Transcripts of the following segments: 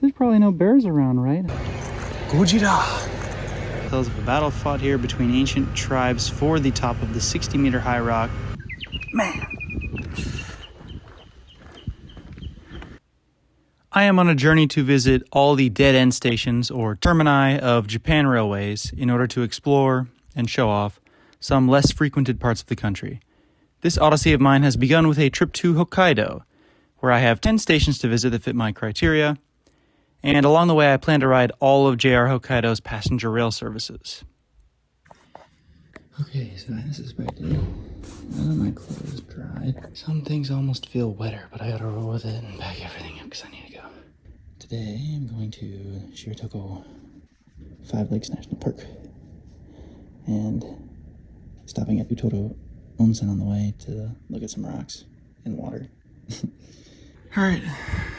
There's probably no bears around, right? Gojira! Tells of a battle fought here between ancient tribes for the top of the 60-meter high rock. Man! I am on a journey to visit all the dead-end stations or termini of Japan Railways in order to explore and show off some less frequented parts of the country. This odyssey of mine has begun with a trip to Hokkaido, where I have 10 stations to visit that fit my criteria, and along the way I plan to ride all of JR Hokkaido's passenger rail services. Okay, so this is ready. None of my clothes dried. Some things almost feel wetter, but I gotta roll with it and pack everything up because I need to go. Today I'm going to Shiretoko Five Lakes National Park and stopping at Utoro Onsen on the way to look at some rocks and water. Alright,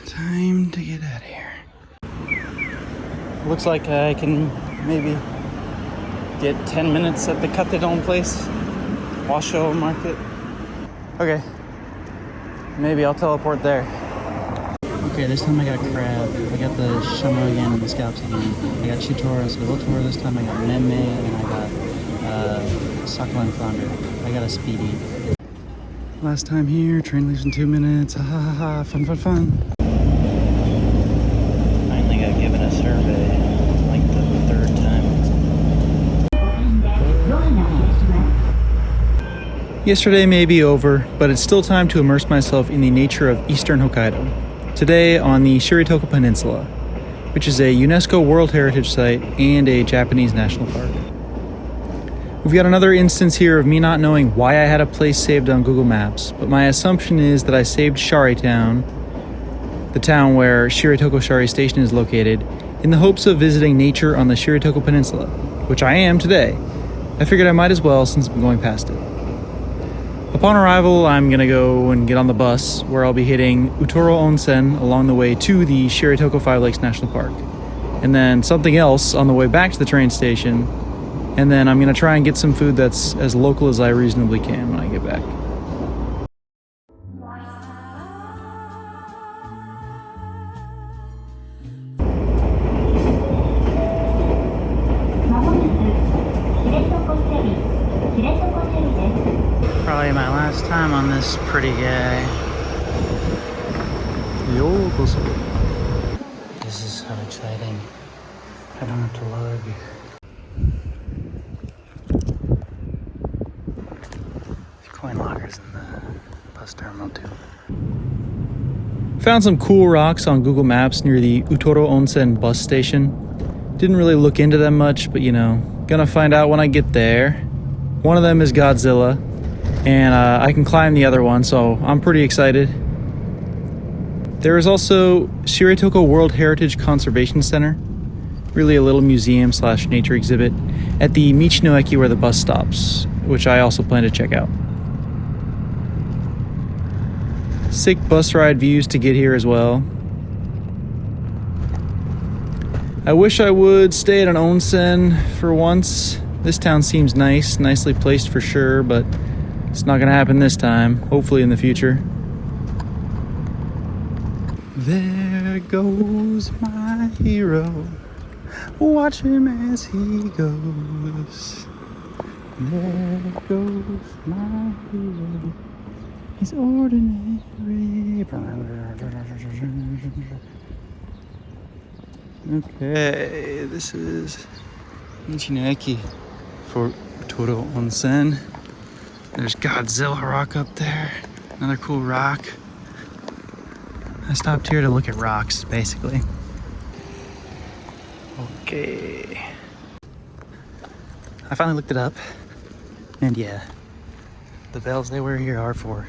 time to get out of here. Looks like I can maybe get 10 minutes at the Katedon place, Washo Market. Okay, maybe I'll teleport there. Okay, this time I got crab. I got the shamo again and the scallops again. I got chitoro, so Utoro this time. I got meme and I got suckling flounder. I got a speedy. Last time here, train leaves in 2 minutes. Ha ha ha, fun, fun, fun. Finally got given a survey, like the 3rd time. Yesterday may be over, but it's still time to immerse myself in the nature of Eastern Hokkaido. Today on the Shiretoko Peninsula, which is a UNESCO World Heritage Site and a Japanese national park. We've got another instance here of me not knowing why I had a place saved on Google Maps, but my assumption is that I saved Shari Town, the town where Shiretokoshari Station is located, in the hopes of visiting nature on the Shiretoko Peninsula, which I am today. I figured I might as well since I'm going past it. Upon arrival, I'm gonna go and get on the bus, where I'll be hitting Utoro Onsen along the way to the Shiretoko Five Lakes National Park, and then something else on the way back to the train station, and then I'm gonna try and get some food that's as local as I reasonably can when I get back. Probably my last time on this pretty guy. This is so exciting. I don't have to lug. There's coin lockers in the bus terminal too. Found some cool rocks on Google Maps near the Utoro Onsen bus station. Didn't really look into them much, but you know, gonna find out when I get there. One of them is Godzilla. And I can climb the other one, so I'm pretty excited. There is also Shiretoko World Heritage Conservation Center, really a little museum / nature exhibit, at the Michinoeki where the bus stops, which I also plan to check out. Sick bus ride views to get here as well. I wish I would stay at an onsen for once. This town seems nice, nicely placed for sure, but it's not gonna happen this time, hopefully in the future. There goes my hero. Watch him as he goes. There goes my hero. He's ordinary. Okay, this is Michinoeki for Utoro Onsen. There's Godzilla rock up there, another cool rock. I stopped here to look at rocks, basically. Okay. I finally looked it up, and yeah, the bells they wear here are for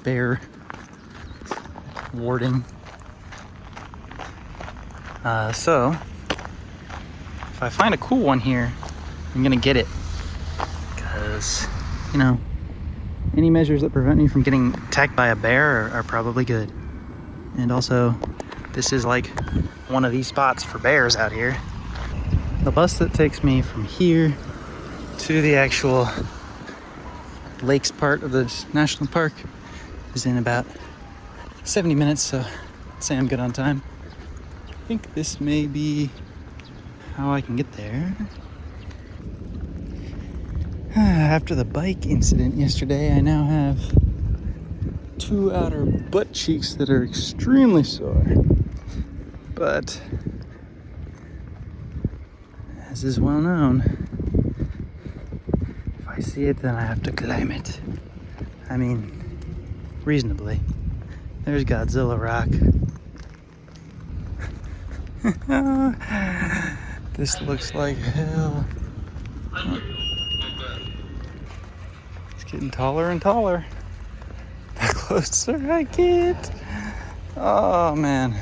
bear warding. So, if I find a cool one here, I'm gonna get it. Because, you know, any measures that prevent me from getting attacked by a bear are probably good. And also, this is like one of these spots for bears out here. The bus that takes me from here to the actual lakes part of the national park is in about 70 minutes, so I'd say I'm good on time. think this may be how I can get there. After the bike incident yesterday, I now have two outer butt cheeks that are extremely sore. But as is well known, if I see it, then I have to climb it. I mean, reasonably. There's Godzilla Rock. This looks like hell. It's getting taller and taller. The closer I get. Oh man.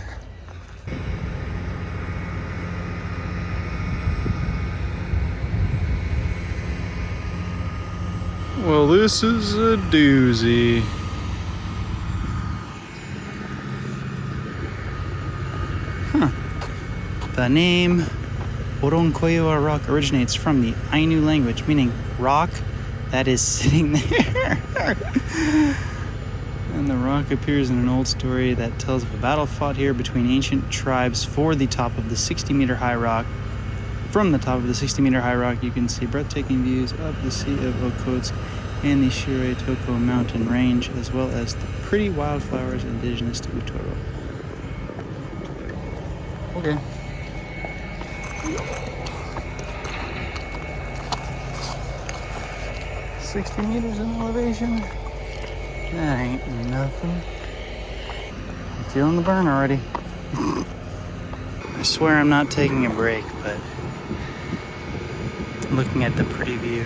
Well, this is a doozy. The name Oronkoiwa Rock originates from the Ainu language, meaning rock that is sitting there. And the rock appears in an old story that tells of a battle fought here between ancient tribes for the top of the 60-meter high rock. From the top of the 60-meter high rock, you can see breathtaking views of the Sea of Okotsk and the Shiretoko mountain range, as well as the pretty wildflowers indigenous to Utoro. Okay. 60 meters in elevation? That ain't nothing. I'm feeling the burn already. I swear I'm not taking a break, but looking at the pretty view.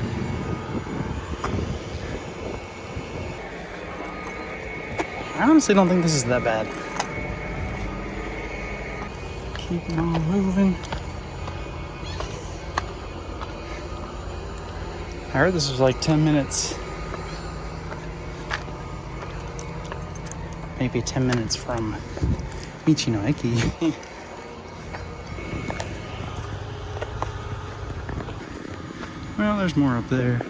I honestly don't think this is that bad. Keeping on moving. I heard this was like 10 minutes. Maybe 10 minutes from Michi-no-eki. Well, there's more up there.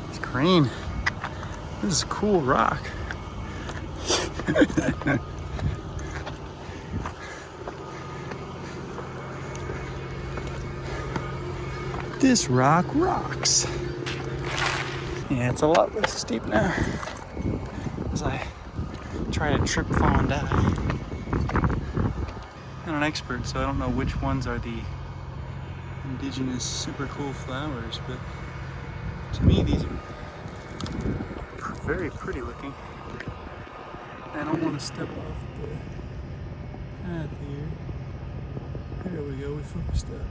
It's green. This is a cool rock. This rock rocks. Yeah, it's a lot less steep now as I try to trip, fall, and die. I'm not an expert, so I don't know which ones are the indigenous super cool flowers, but to me these are very pretty looking. I don't want to step off the path here. There we go, we focused up.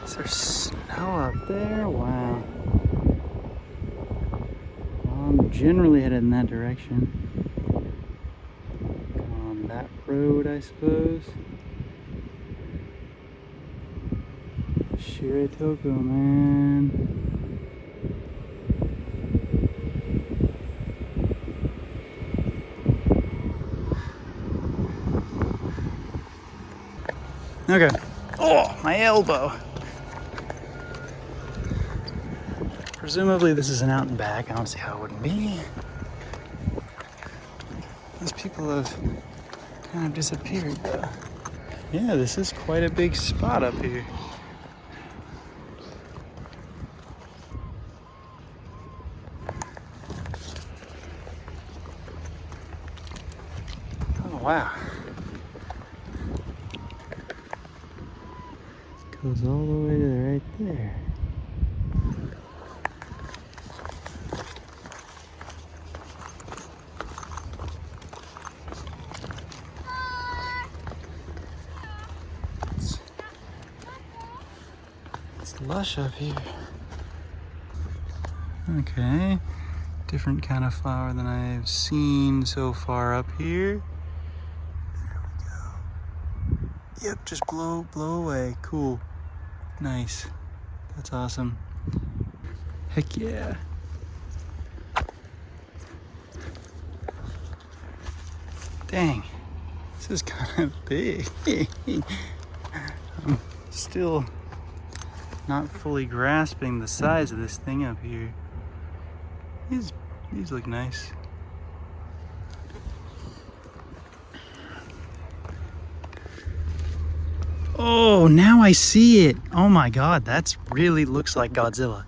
Is there snow up there? Wow. Well, I'm generally headed in that direction. On that road, I suppose. Shiretoko, man. Okay. Oh, my elbow. Presumably this is an out and back. I don't see how it wouldn't be. These people have kind of disappeared though. Yeah, this is quite a big spot up here. Oh wow. Goes all the way to right there. It's lush up here. Okay, different kind of flower than I've seen so far up here. There we go. Yep, just blow away. Cool. Nice. That's awesome. Heck yeah. Dang, this is kind of big. I'm still not fully grasping the size of this thing up here. These look nice. Oh, now I see it. Oh my God, that's really looks like Godzilla.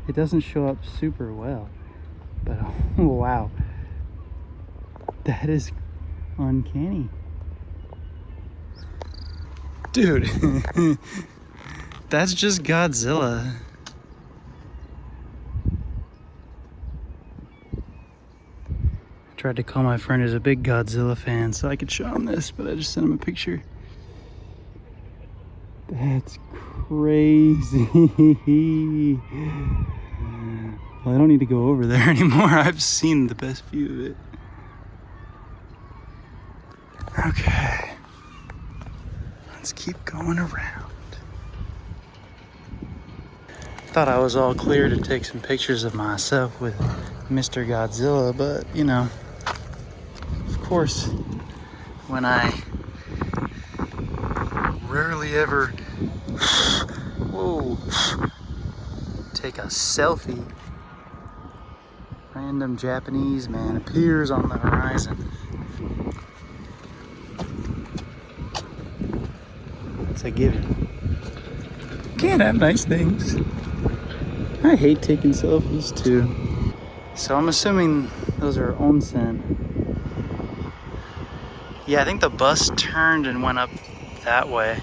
It doesn't show up super well, but oh wow. That is uncanny. Dude, that's just Godzilla. I tried to call my friend who's a big Godzilla fan so I could show him this, but I just sent him a picture. That's crazy. Well, I don't need to go over there anymore. I've seen the best view of it. Okay. Let's keep going around. Thought I was all clear to take some pictures of myself with Mr. Godzilla, but you know, of course, when I rarely ever take a selfie, random Japanese man appears on the horizon. It's a given. Can't have nice things. I hate taking selfies too. So I'm assuming those are onsen. Yeah, I think the bus turned and went up that way,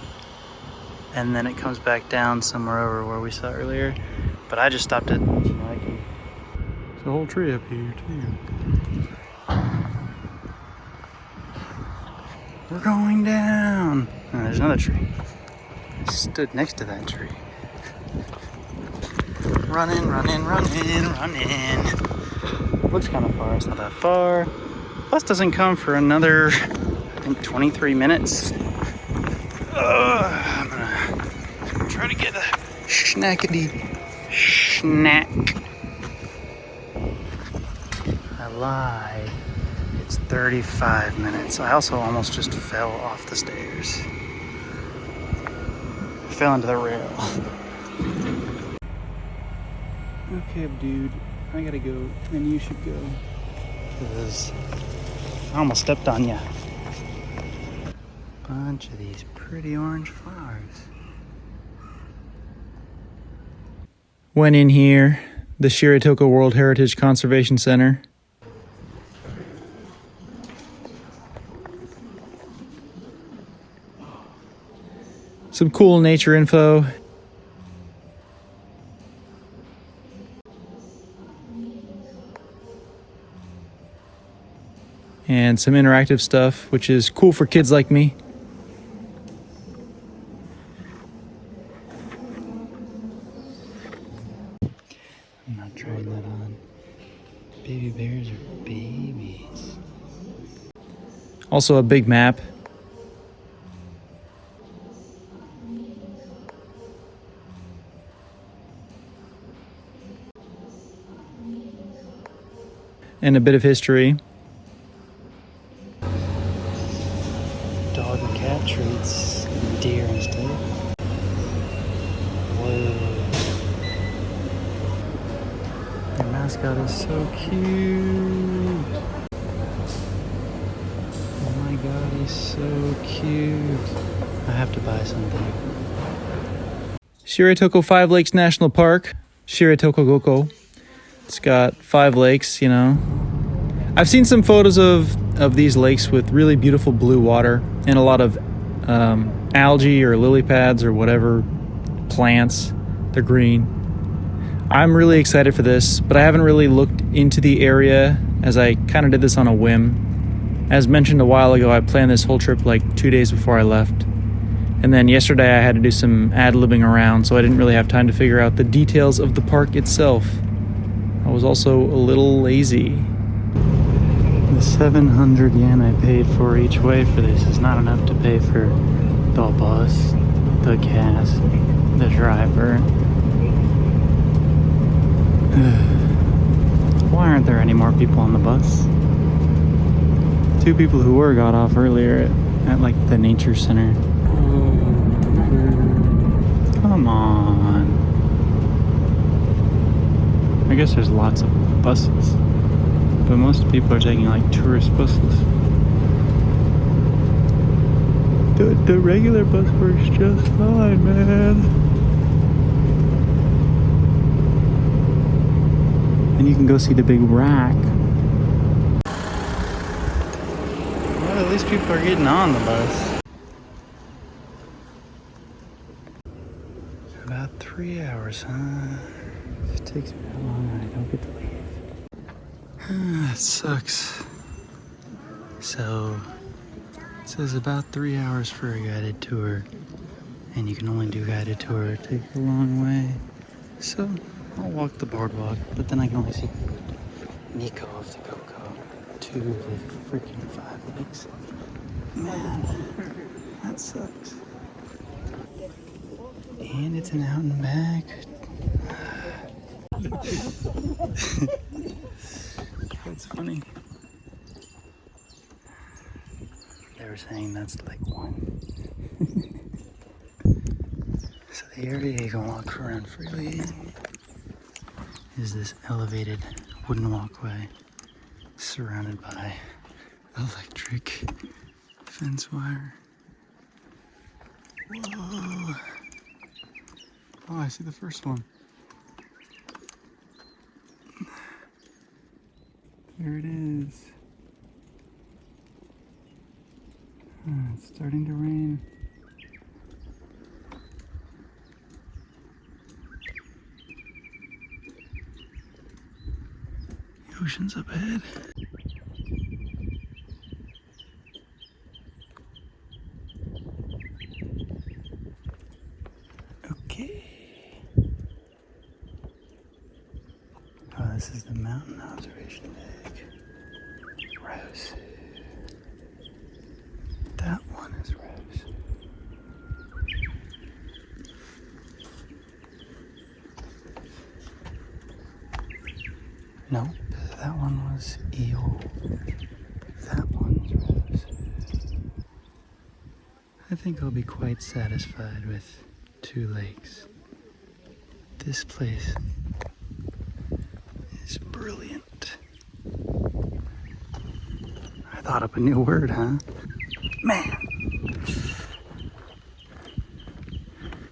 and then it comes back down somewhere over where we saw earlier. But I just stopped at Shiretoko. There's a whole tree up here too. We're going down. Oh, there's another tree. I stood next to that tree. Running, running, running, running. Looks kind of far. It's not that far. Bus doesn't come for another, I think, 23 minutes. I'm gonna try to get a snackety snack. I lied. It's 35 minutes. I also almost just fell off the stairs. I fell into the rail. Okay, dude, I gotta go, and you should go. Because I almost stepped on ya. Bunch of these pretty orange flowers. Went in here, the Shiretoko World Heritage Conservation Center. Some cool nature info. And some interactive stuff, which is cool for kids like me. I'm not trying that on. Baby bears are babies. Also a big map. And a bit of history. Dog and cat treats, and deer and stuff. Whoa. Your mascot is so cute. Oh my God, he's so cute. I have to buy something. Shiretoko Five Lakes National Park, Shiretoko Goko. It's got 5 lakes, you know. I've seen some photos of these lakes with really beautiful blue water and a lot of algae or lily pads or whatever plants. They're green. I'm really excited for this, but I haven't really looked into the area as I kind of did this on a whim. As mentioned a while ago, I planned this whole trip like 2 days before I left. And then yesterday I had to do some ad-libbing around, so I didn't really have time to figure out the details of the park itself. I was also a little lazy. The 700 yen I paid for each way for this is not enough to pay for the bus, the the cast, the driver. Why aren't there any more people on the bus? 2 people who were got off earlier at like the nature center. Come on. I guess there's lots of buses, but most people are taking like tourist buses. The regular bus works just fine, man. And you can go see the big rack. Well, at least people are getting on the bus. About 3 hours, huh? It takes me that long and I don't get to leave. That sucks. So, it says about 3 hours for a guided tour. And you can only do guided tour. It takes a long way. So, I'll walk the boardwalk, but then I can only see Nico of the Coco to the freaking 5 Lakes. Man, that sucks. And it's an out and back. That's funny. They were saying that's like 1. So the area you can walk around freely in is this elevated wooden walkway surrounded by electric fence wire. Whoa! Oh, I see the first one. There it is. It's starting to rain. The ocean's up ahead. Okay. Oh, this is the mountain observation deck. Rose. That one is Rose. Nope, that one was Eel. That one's Rose. I think I'll be quite satisfied with 2 lakes. This place is brilliant. I thought up a new word, huh? Man!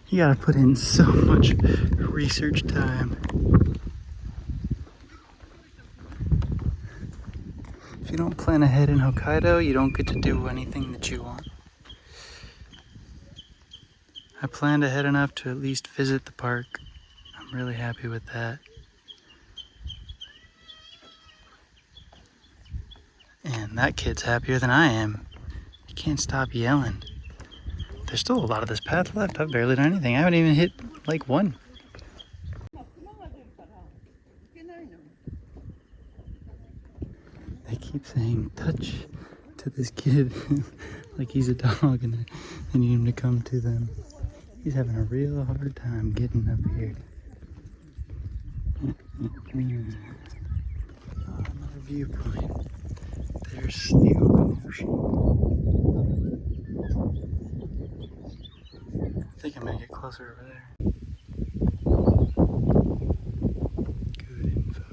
You gotta put in so much research time. If you don't plan ahead in Hokkaido, you don't get to do anything that you want. I planned ahead enough to at least visit the park. I'm really happy with that. And that kid's happier than I am. He can't stop yelling. There's still a lot of this path left. I've barely done anything. I haven't even hit like 1. They keep saying touch to this kid like he's a dog and they need him to come to them. He's having a real hard time getting up here. Oh, another viewpoint. There's the open ocean. I think I'm gonna get closer over there. Good info.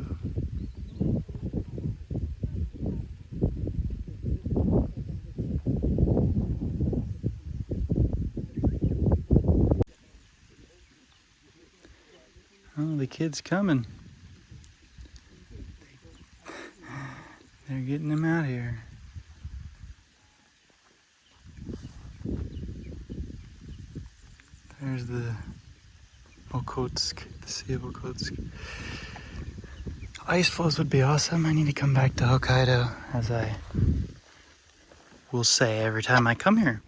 Oh, the kid's coming. They're getting him out here. There's the Okhotsk, the Sea of Okhotsk. Ice floes would be awesome. I need to come back to Hokkaido, as I will say every time I come here.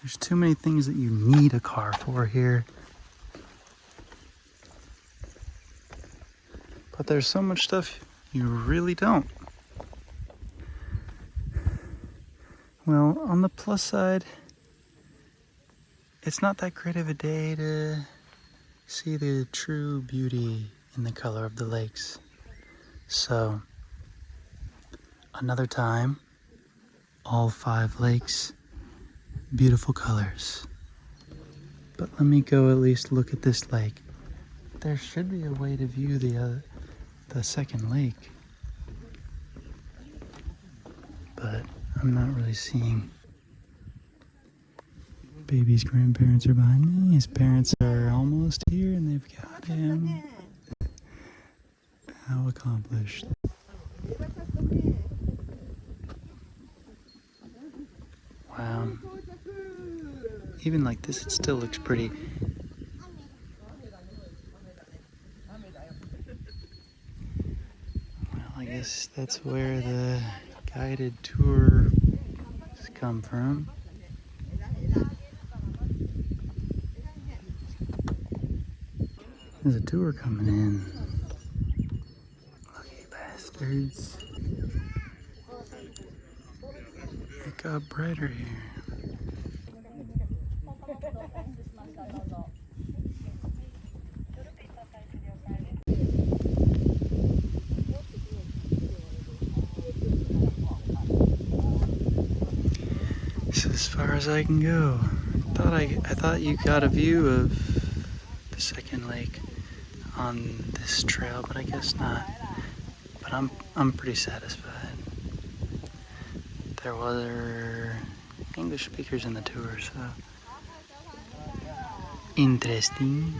There's too many things that you need a car for here. But there's so much stuff you really don't. Well, on the plus side, it's not that great of a day to see the true beauty in the color of the lakes. So, another time, all 5 lakes, beautiful colors. But let me go at least look at this lake. There should be a way to view the second lake, but I'm not really seeing. Baby's grandparents are behind me. His parents are almost here and they've got him. How accomplished. Wow. Even like this, it still looks pretty. Well, I guess that's where the guided tours come from. There's a tour coming in. Lucky bastards. It got brighter here. This is as far as I can go. I thought you got a view of the second lake on this trail, but I guess not. But I'm pretty satisfied. There were English speakers in the tour, so interesting.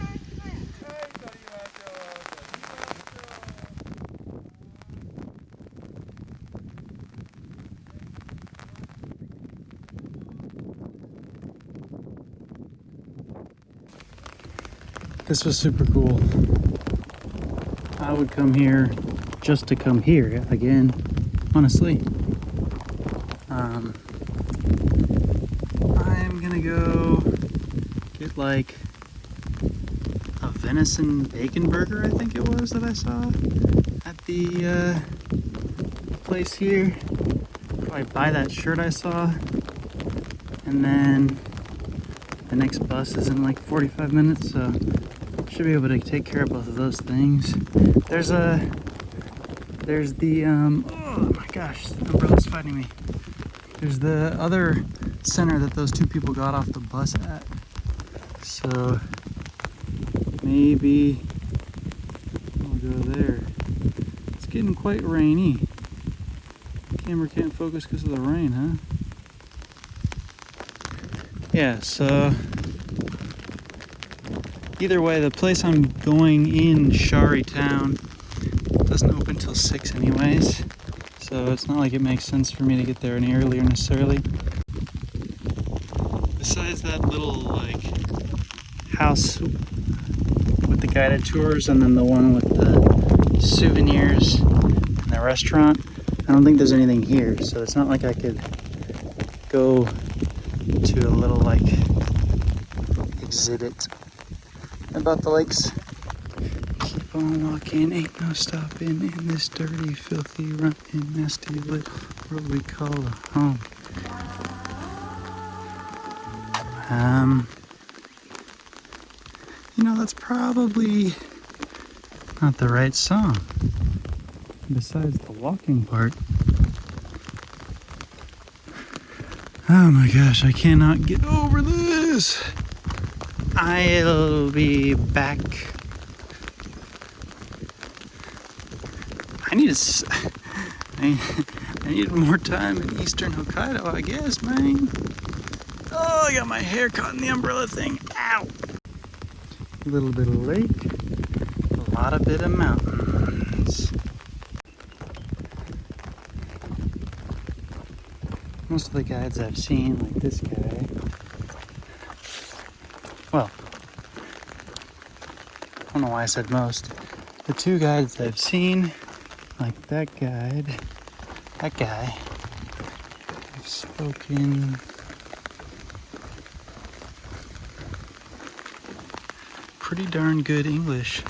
This was super cool. I would come here just to come here again, honestly. I'm gonna go get like a venison bacon burger, I think it was, that I saw at the place here. Probably buy that shirt I saw, and then the next bus is in like 45 minutes, so should be able to take care of both of those things. There's the oh my gosh, the umbrella's fighting me. There's the other center that those 2 people got off the bus at. So maybe we'll go there. It's getting quite rainy. Camera can't focus because of the rain, huh? Yeah, so either way, the place I'm going in, Shari Town, doesn't open till 6 anyways. So it's not like it makes sense for me to get there any earlier necessarily. Besides that little like house with the guided tours and then the one with the souvenirs and the restaurant, I don't think there's anything here. So it's not like I could go to a little like exhibit about the lakes. Keep on walking, ain't no stopping in this dirty, filthy, rotten, nasty little world we call a home. You know, that's probably not the right song. Besides the walking part. Oh my gosh, I cannot get over this. I'll be back. I need more time in Eastern Hokkaido, I guess, man. Oh, I got my hair caught in the umbrella thing. Ow! A little bit of lake, a lot of bit of mountains. Most of the guides I've seen, like this guy, well, I don't know why I said most. The 2 guides I've seen, like that guy, have spoken pretty darn good English.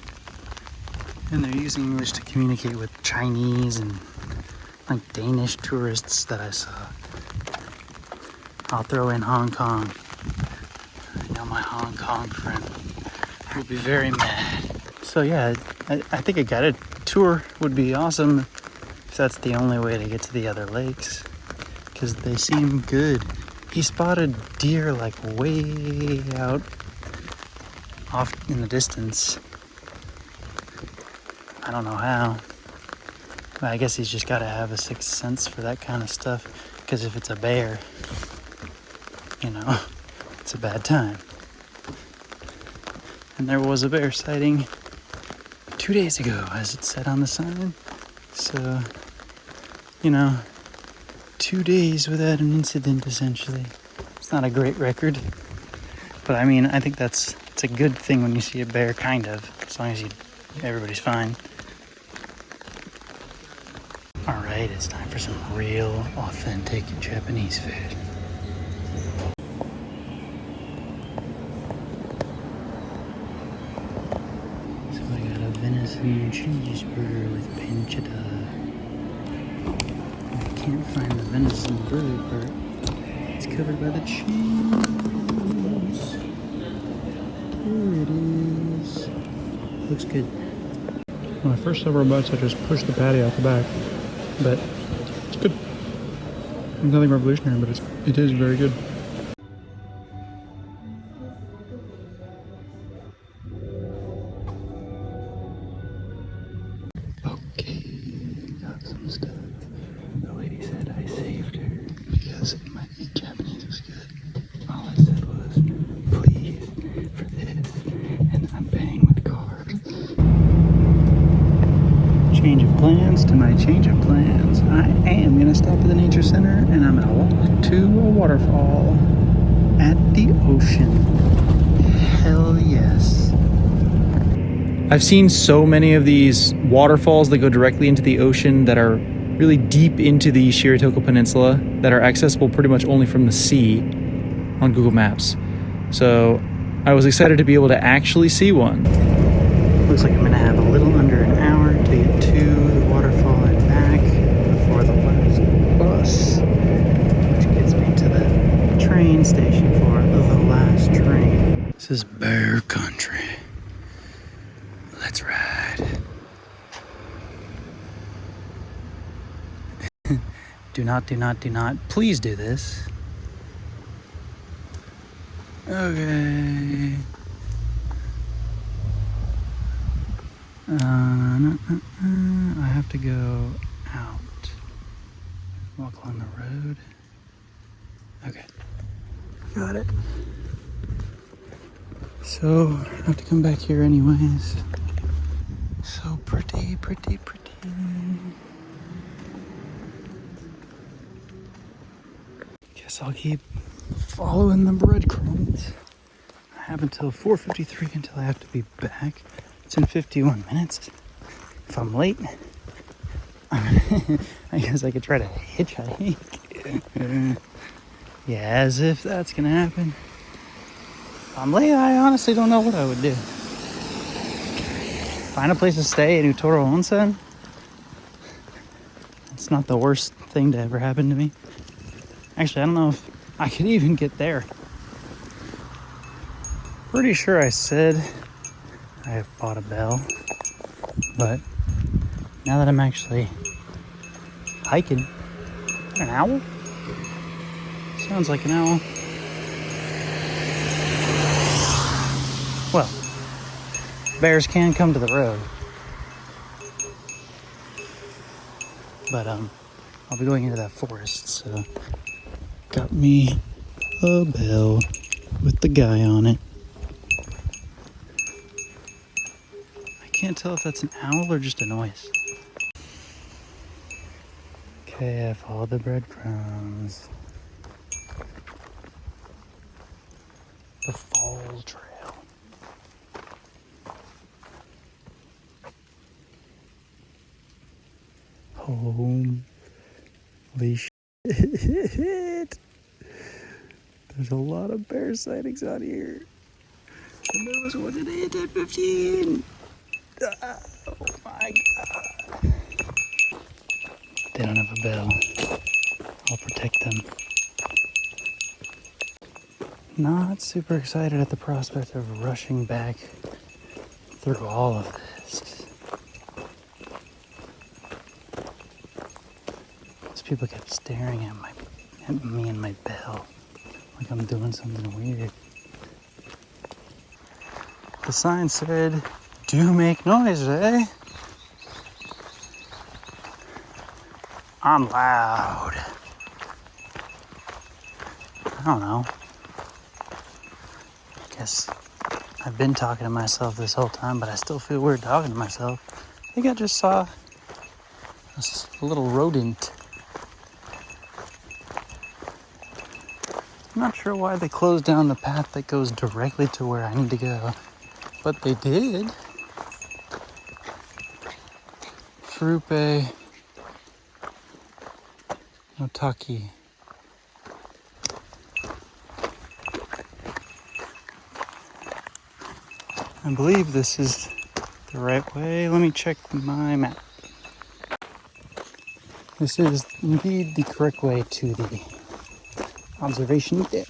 And they're using English to communicate with Chinese and like Danish tourists that I saw. I'll throw in Hong Kong. I know my Hong Kong friend will be very mad. So yeah, I think a guided tour would be awesome if that's the only way to get to the other lakes, because they seem good. He spotted deer like way out off in the distance. I don't know how. But I guess he's just got to have a sixth sense for that kind of stuff, because if it's a bear, you know, it's a bad time. And there was a bear sighting 2 days ago, as it said on the sign. So, you know, 2 days without an incident, essentially. It's not a great record. But I mean, I think it's a good thing when you see a bear, kind of, as long as everybody's fine. Alright, it's time for some real, authentic Japanese food. So I got a venison cheeseburger with pancetta. I can't find the venison burger part. It's covered by the cheese. There it is. Looks good. When I first several bites, I just pushed the patty out the back. But it's good. Nothing revolutionary, but it is very good. Okay, got some stuff. The lady said I saved her because my Japanese was good. All I said was, please, for this, and I'm paying with card. Change of plans to my change of plans. I am going to stop at the nature center, and I'm going to walk to a waterfall at the ocean. Hell yes. I've seen so many of these waterfalls that go directly into the ocean that are really deep into the Shiretoko Peninsula that are accessible pretty much only from the sea on Google Maps. So I was excited to be able to actually see one. Looks like I'm going to have a little under an hour to get to the waterfall and back before the last bus, which gets me to the train station for the last train. This is bear country. Let's ride. Do not, please do this. Okay. I have to go out. Walk along the road. Okay. Got it. So, I have to come back here anyways. So pretty. Guess I'll keep following the breadcrumbs. I have until 4:53 until I have to be back. It's in 51 minutes. If I'm late, I guess I could try to hitchhike. Yeah, as if that's gonna happen. If I'm late, I honestly don't know what I would do. Find a place to stay in Utoro Onsen? It's not the worst thing to ever happen to me. Actually, I don't know if I could even get there. Pretty sure I said I have bought a bell, but now that I'm actually hiking, is that an owl? Sounds like an owl. Well, bears can come to the road, but I'll be going into that forest, so got me a bell with the guy on it. I can't tell if that's an owl or just a noise. Okay, I followed the breadcrumbs. The Fall Trail. Holy shit. There's a lot of bear sightings out here. And there was one today at 10:15. Oh my god. They don't have a bell. I'll protect them. Not super excited at the prospect of rushing back through all of this. These people kept staring at me and my bell like I'm doing something weird. The sign said, "Do make noise, eh?" I'm loud. I don't know. Guess I've been talking to myself this whole time, but I still feel weird talking to myself. I think I just saw a little rodent. I'm not sure why they closed down the path that goes directly to where I need to go, but they did. Furupe no Taki. I believe this is the right way. Let me check my map. This is indeed the correct way to the observation deck.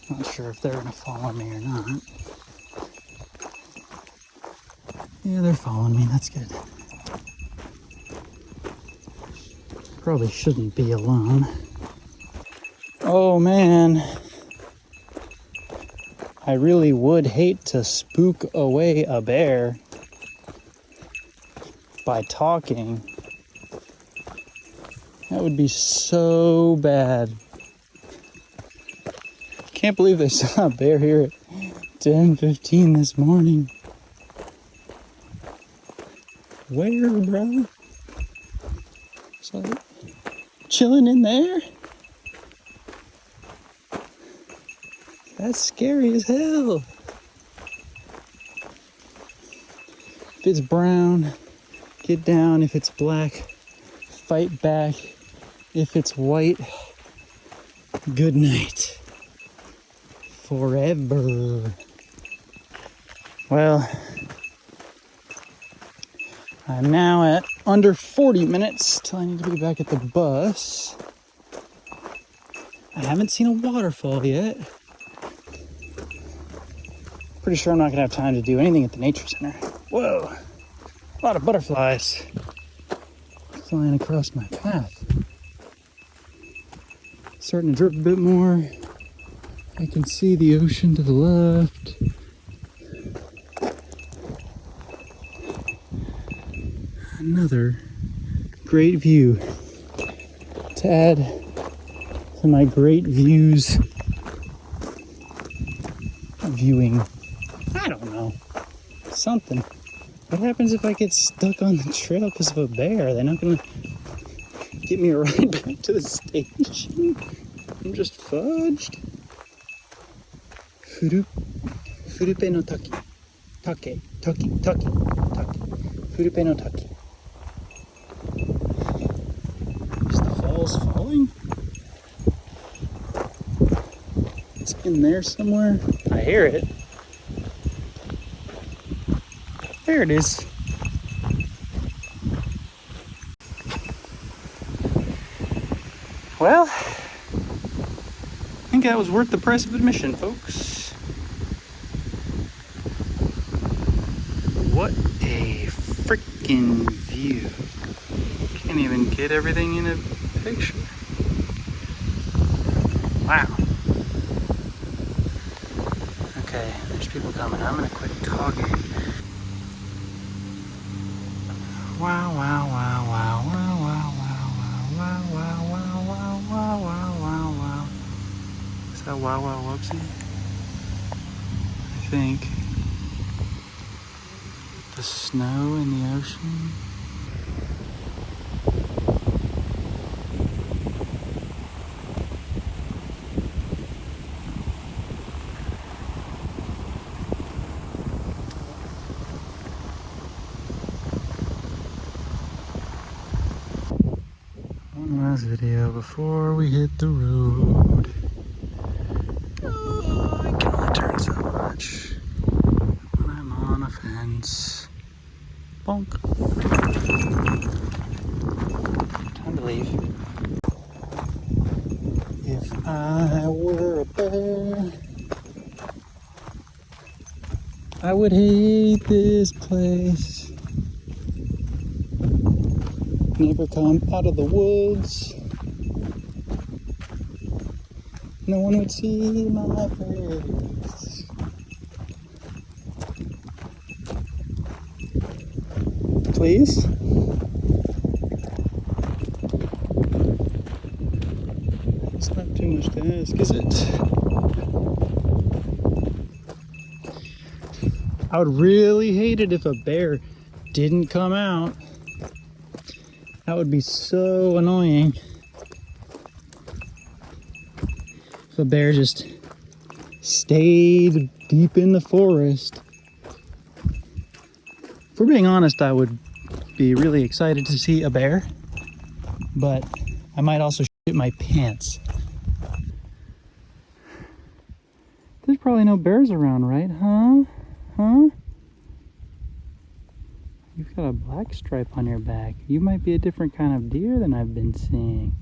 Not sure if they're gonna follow me or not. Yeah, they're following me, that's good. Probably shouldn't be alone. Oh man. I really would hate to spook away a bear by talking. That would be so bad. Can't believe they saw a bear here at 10:15 this morning. Where, bro? It's like chilling in there? That's scary as hell. If it's brown, get down. If it's black, fight back. If it's white, good night. Forever. Well, I'm now at under 40 minutes till I need to be back at the bus. I haven't seen a waterfall yet. Pretty sure I'm not gonna have time to do anything at the nature center. Whoa, a lot of butterflies flying across my path. Starting to drip a bit more. I can see the ocean to the left. Another great view to add to my great views viewing. I don't know. Something. What happens if I get stuck on the trail because of a bear? They're not gonna get me a ride back to the station. I'm just fudged. Furupe no Taki. Take. Furupe no Taki. Is the falls falling? It's in there somewhere. I hear it. There it is. Well, I think that was worth the price of admission, folks. What a freaking view. Can't even get everything in a picture. Wow. Okay, there's people coming. I'm gonna quit talking. Wow, wow, wow, wow, wow, wow, wow, wow, wow, wow, wow, wow, wow, wow, wow. Is that wow, wow, whoopsie? I think. The snow in the ocean. One last video before we hit the road. Oh, I can only turn so much when I'm on a fence. Bonk. Time to leave. I would hate this place. Never come out of the woods. No one would see my face. Please? It's not too much to ask, is it? I would really hate it if a bear didn't come out. That would be so annoying. If a bear just stayed deep in the forest. If we're being honest, I would be really excited to see a bear, but I might also shit my pants. There's probably no bears around, right? Huh? You've got a black stripe on your back. You might be a different kind of deer than I've been seeing.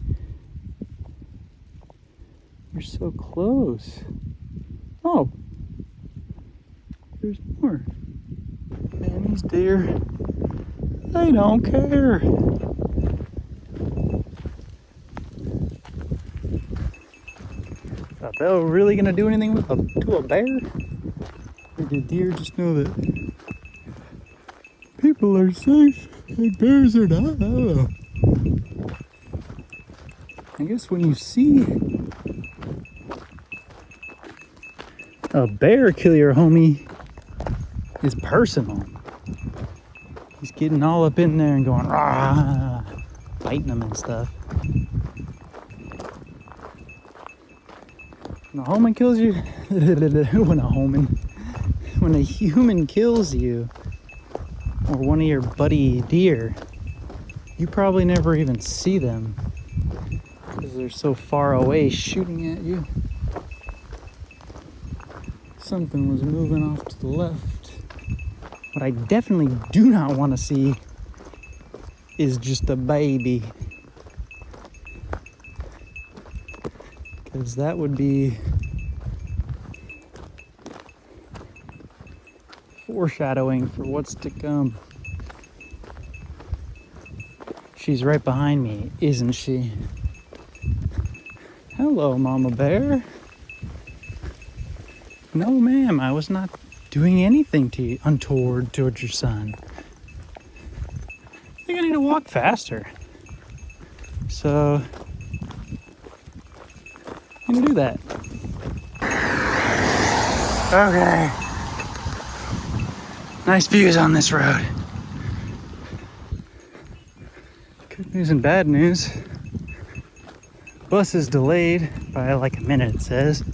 You're so close. Oh, there's more. Man, these deer, they don't care. Is a bell really gonna do anything to a bear? Or do deer just know that people are safe and bears are not? I don't know. I guess when you see a bear kill your homie, is personal. He's getting all up in there and going rah, biting them and stuff. When a human kills you, when a human kills you, or one of your buddy deer, you probably never even see them because they're so far away shooting at you. Something was moving off to the left. What I definitely do not want to see is just a baby, because that would be foreshadowing for what's to come. She's right behind me, isn't she? Hello, Mama Bear. No, ma'am, I was not doing anything to you, untoward towards your son. I think I need to walk faster. So, I'm gonna do that. Okay. Nice views on this road. Good news and bad news. Bus is delayed by like a minute, it says.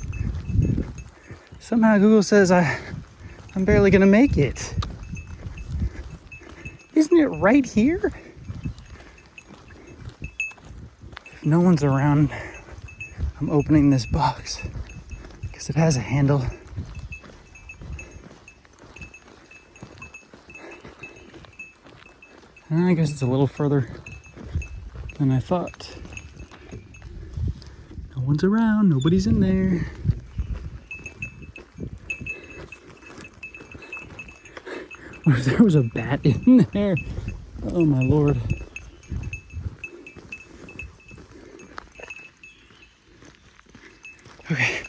Somehow Google says I'm barely gonna make it. Isn't it right here? If no one's around, I'm opening this box because it has a handle. And I guess it's a little further than I thought. No one's around, nobody's in there. What if there was a bat in there? Oh my lord. Okay.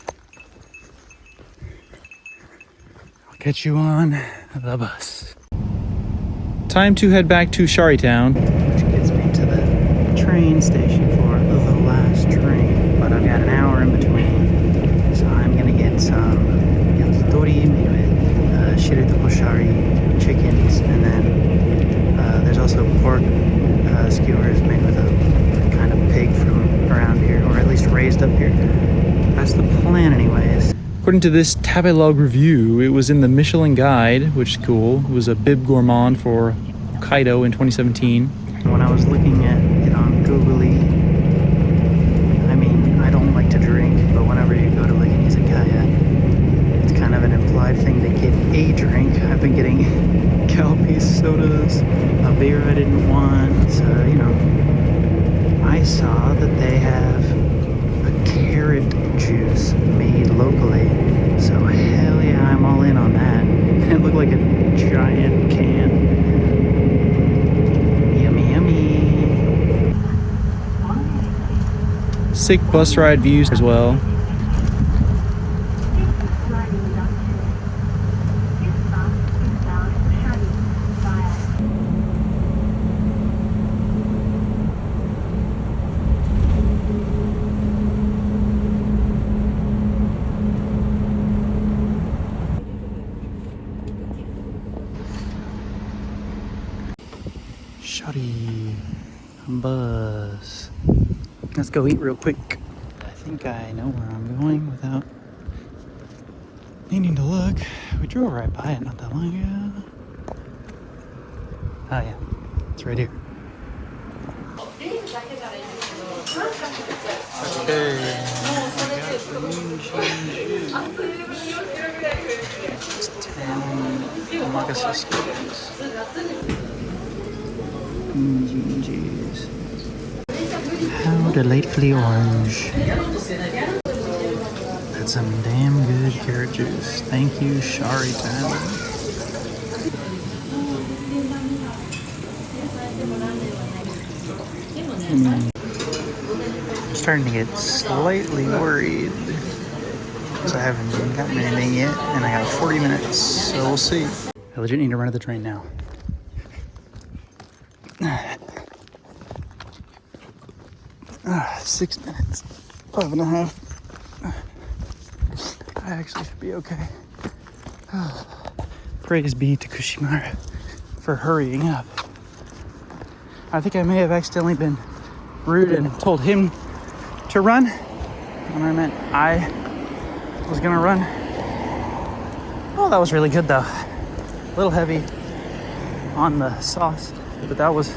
I'll catch you on the bus. Time to head back to Shari Town, which gets me to the train station for the last train. But I've got an hour in between, so I'm gonna get some yakitori made with Shiretokoshari chickens, and then there's also pork skewers made with a kind of pig from around here, or at least raised up here. That's the plan anyways. According to this Tabelog review, it was in the Michelin Guide, which is cool. It was a bib gourmand for Hokkaido in 2017. When I was looking at it on Googly, I mean, I don't like to drink, but whenever you go to like an izakaya, it's kind of an implied thing to get a drink. I've been getting Calpis sodas, a beer I didn't want, so, you know, I saw that they have a carrot juice made locally. So hell yeah, I'm all in on that. It looked like a giant can. Yummy, yummy. Sick bus ride views as well. Shari bus. Let's go eat real quick. I think I know where I'm going without needing to look. We drove right by it not that long ago. Oh yeah, it's right here. Okay. It's 10 omakase skewers. Jeez. How delightfully orange. That's some damn good carrot juice. Thank you, Shari Town. I'm starting to get slightly worried because I haven't gotten anything yet, and I got 40 minutes, so we'll see. I legit need to run to the train now. 6 minutes, 5.5. I actually should be okay. Praise be to Kushimaru for hurrying up. I think I may have accidentally been rude and told him to run when I meant I was gonna run. Oh, that was really good though. A little heavy on the sauce, but that was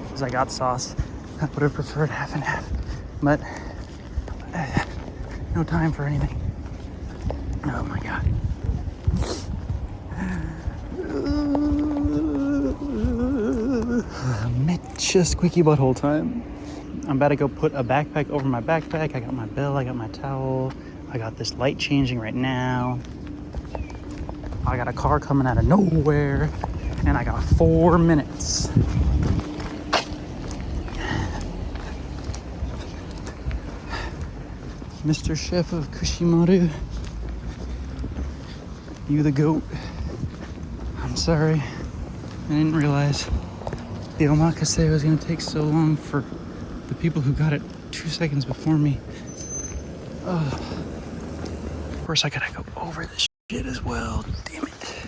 because I got sauce. I would have preferred half and half, but no time for anything. Oh my god. Just squeaky butthole time. I'm about to go put a backpack over my backpack. I got my bell, I got my towel, I got this light changing right now. I got a car coming out of nowhere, and I got 4 minutes. Mr. Chef of Kushimaru, you the goat. I'm sorry, I didn't realize the omakase was gonna take so long for the people who got it 2 seconds before me. Of course I gotta go over this shit as well, damn it.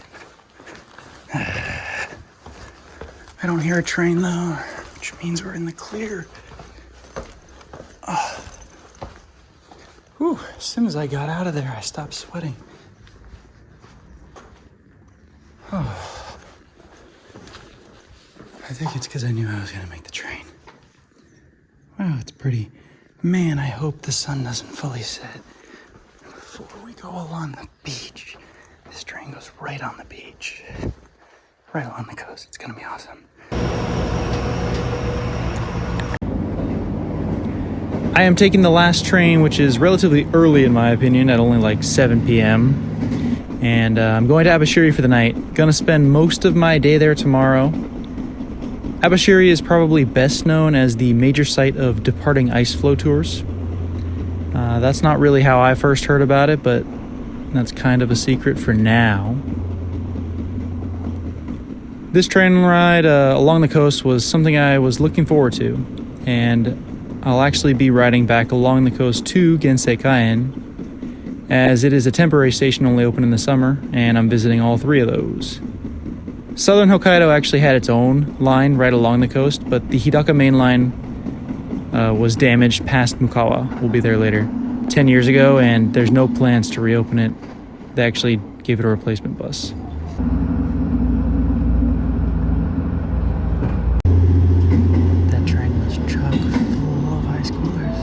I don't hear a train though, which means we're in the clear. Whew, as soon as I got out of there, I stopped sweating. I think it's because I knew I was gonna make the train. Wow, it's pretty. Man, I hope the sun doesn't fully set before we go along the beach. This train goes right on the beach, right along the coast. It's gonna be awesome. I am taking the last train, which is relatively early in my opinion, at only like 7 p.m. And I'm going to Abashiri for the night. Gonna spend most of my day there tomorrow. Abashiri is probably best known as the major site of departing ice floe tours. That's not really how I first heard about it, but that's kind of a secret for now. This train ride along the coast was something I was looking forward to, and I'll actually be riding back along the coast to Gensei-kaien, as it is a temporary station only open in the summer, and I'm visiting all 3 of those. Southern Hokkaido actually had its own line right along the coast, but the Hidaka main line was damaged past Mukawa. We'll be there later. 10 years ago, and there's no plans to reopen it. They actually gave it a replacement bus. That train was chock full of high schoolers.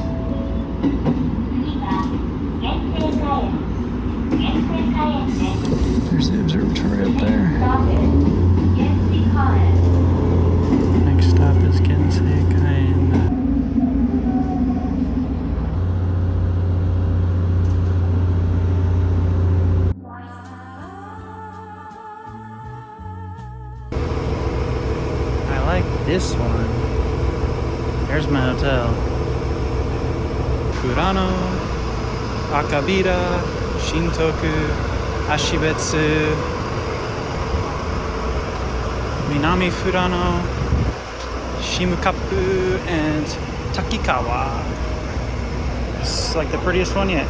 There's the observatory up there. Next stop is Gensei-kaien. There's my hotel. Furano, Akabira, Shintoku, Ashibetsu, Minami Furano, Shimukapu, and Takikawa. It's like the prettiest one yet.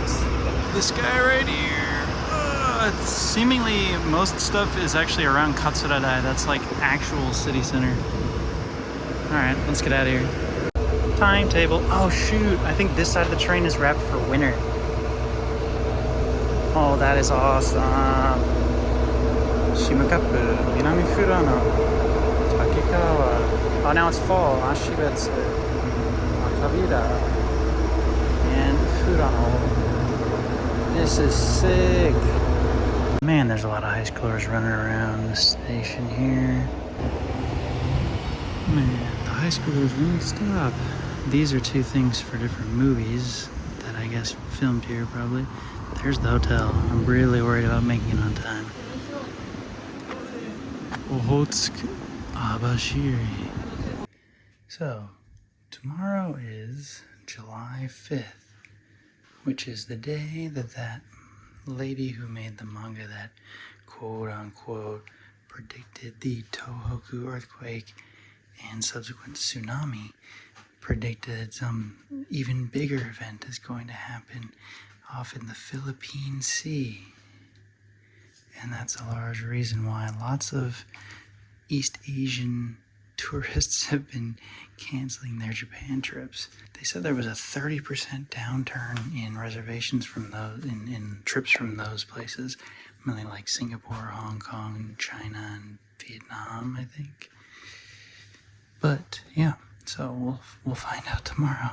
This guy right here. Seemingly most stuff is actually around Katsuradai. That's like actual city center. Alright, let's get out of here. Timetable. Oh shoot, I think this side of the train is wrapped for winter. Oh, that is awesome. Shimukapu, Minami Furano, Takikawa. Oh, now it's fall. Ashibetsu, Akabira, and Furano. This is sick. Man, there's a lot of high schoolers running around the station here. Man, the high schoolers won't stop. These are two things for different movies that I guess filmed here probably. There's the hotel. I'm really worried about making it on time. Ohotsk Abashiri. So, tomorrow is July 5th, which is the day that lady who made the manga that quote-unquote predicted the Tohoku earthquake and subsequent tsunami predicted some even bigger event is going to happen off in the Philippine Sea. And that's a large reason why lots of East Asian tourists have been canceling their Japan trips. They said there was a 30% downturn in reservations from those, in trips from those places, mainly like Singapore, Hong Kong, China, and Vietnam, I think. But yeah, so we'll find out tomorrow.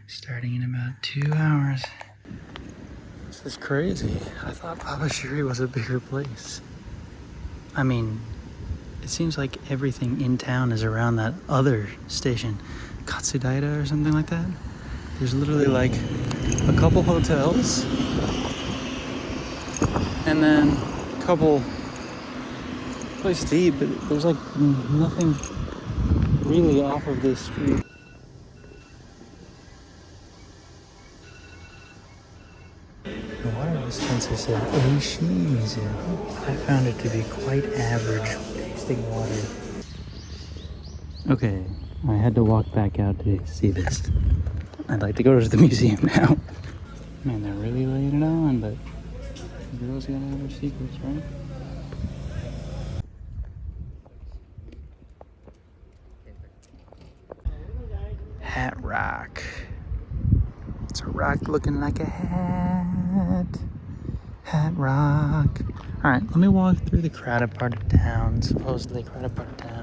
Starting in about 2 hours. This is crazy. I thought Abashiri was a bigger place. I mean, it seems like everything in town is around that other station, Katsudaira or something like that. There's literally like a couple hotels and then a couple places to eat, but there's like nothing really off of this street. The water dispenser said Oishimizu. I found it to be quite average tasting water. Okay, I had to walk back out to see this. I'd like to go to the museum now. Man, they're really laying it on, but girls gotta have their secrets, right? Hat rock. It's a rock looking like a hat. Hat rock. Alright, let me walk through the crowded part of town, supposedly crowded part of town.